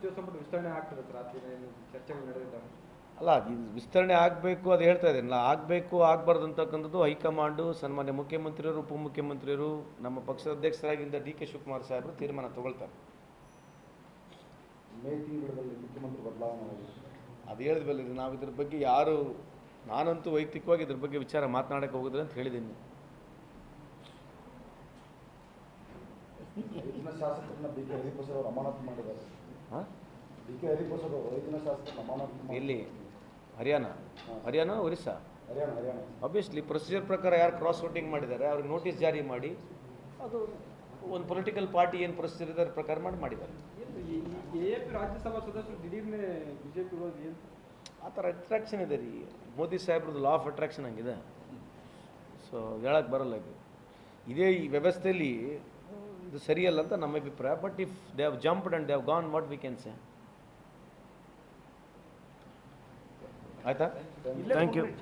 ಸಚಿವ ಸಂಪುಟ ವಿಸ್ತರಣೆ ಆಗ್ತದೆ ರಾತ್ರಿ ಚರ್ಚೆಗಳು ನಡೆದಿದ್ದಾವೆ. ಅಲ್ಲ, ಇದು ವಿಸ್ತರಣೆ ಆಗಬೇಕು ಅದು ಹೇಳ್ತಾ ಇದ್ದೀನಲ್ಲ, ಆಗಬೇಕು ಆಗಬಾರ್ದು ಅಂತಕ್ಕಂಥದ್ದು ಹೈಕಮಾಂಡು, ಸನ್ಮಾನ್ಯ ಮುಖ್ಯಮಂತ್ರಿಯವರು, ಉಪಮುಖ್ಯಮಂತ್ರಿಯವರು, ನಮ್ಮ ಪಕ್ಷದ ಅಧ್ಯಕ್ಷರಾಗಿದ್ದ ಡಿ ಕೆ ಶಿವಕುಮಾರ್ ಸಾಹೇಬರು ತೀರ್ಮಾನ ತಗೊಳ್ತಾರೆ. ಮೇ ತಿಂಗಳಲ್ಲಿ ಮುಖ್ಯಮಂತ್ರಿ ಬದಲಾವಣೆ ಆಗಿದೆ. ಅದು ಹೇಳಿದ್ವಲ್ಲ, ನಾವು ಇದ್ರ ಬಗ್ಗೆ ಯಾರು, ನಾನಂತೂ ವೈಯಕ್ತಿಕವಾಗಿ ಇದ್ರ ಬಗ್ಗೆ ವಿಚಾರ ಮಾತನಾಡಕ್ಕೆ ಹೋಗಿದ್ರೆ ಅಂತ ಹೇಳಿದ್ದೀನಿ. ರೈತನ ಶಾಸಕರನ್ನ ಬಿ ಕೆ ಹರಿಪ್ರಸಾದ್ ಅವರು ಅಮಾನತು ಮಾಡಿದ್ದಾರೆ. ಹಾಂ, ಬಿ ಕೆ ಹರಿಪ್ರಸಾದ್ ಅವರು ರೈತನ ಶಾಸಕರನ್ನ ಅಮಾನತು ಎಲ್ಲಿ? ಹರಿಯಾಣ ಒರಿಸ್ಸಾ? ಹರಿಯಾಣ. ಆಬ್ವಿಯಸ್ಲಿ ಪ್ರೊಸೀಜರ್ ಪ್ರಕಾರ ಯಾರು ಕ್ರಾಸ್ ವೋಟಿಂಗ್ ಮಾಡಿದ್ದಾರೆ ಅವ್ರಿಗೆ ನೋಟಿಸ್ ಜಾರಿ ಮಾಡಿ, ಅದು ಒಂದು ಪೊಲಿಟಿಕಲ್ ಪಾರ್ಟಿ ಏನು ಪ್ರೊಸೀಜರ್ ಇದೆ ಅದ್ರ ಪ್ರಕಾರ ಮಾಡಿದ್ದಾರೆ. AAP ರಾಜ್ಯಸಭಾ ಸದಸ್ಯರು ದಿಢೀರ್ನೆ ಬಿಜೆಪಿ ವಿರೋಧಿ ಏನು ಆ ಥರ ಅಟ್ರಾಕ್ಷನ್ ಇದೆ ರೀ, ಮೋದಿ ಸಾಹೇಬ್ರದ್ದು ಲಾ ಆಫ್ ಅಟ್ರಾಕ್ಷನ್ ಹಂಗಿದೆ. ಸೊ ಹೇಳಕ್ಕೆ ಬರಲ್ಲ ಇದು. ಇದೇ ಈ ವ್ಯವಸ್ಥೆಯಲ್ಲಿ ಇದು ಸರಿಯಲ್ಲ ಅಂತ ನಮ್ಮ ಅಭಿಪ್ರಾಯ. But if they have jumped and they have gone, what we can say. ಆಯಿತಾ? Thank you.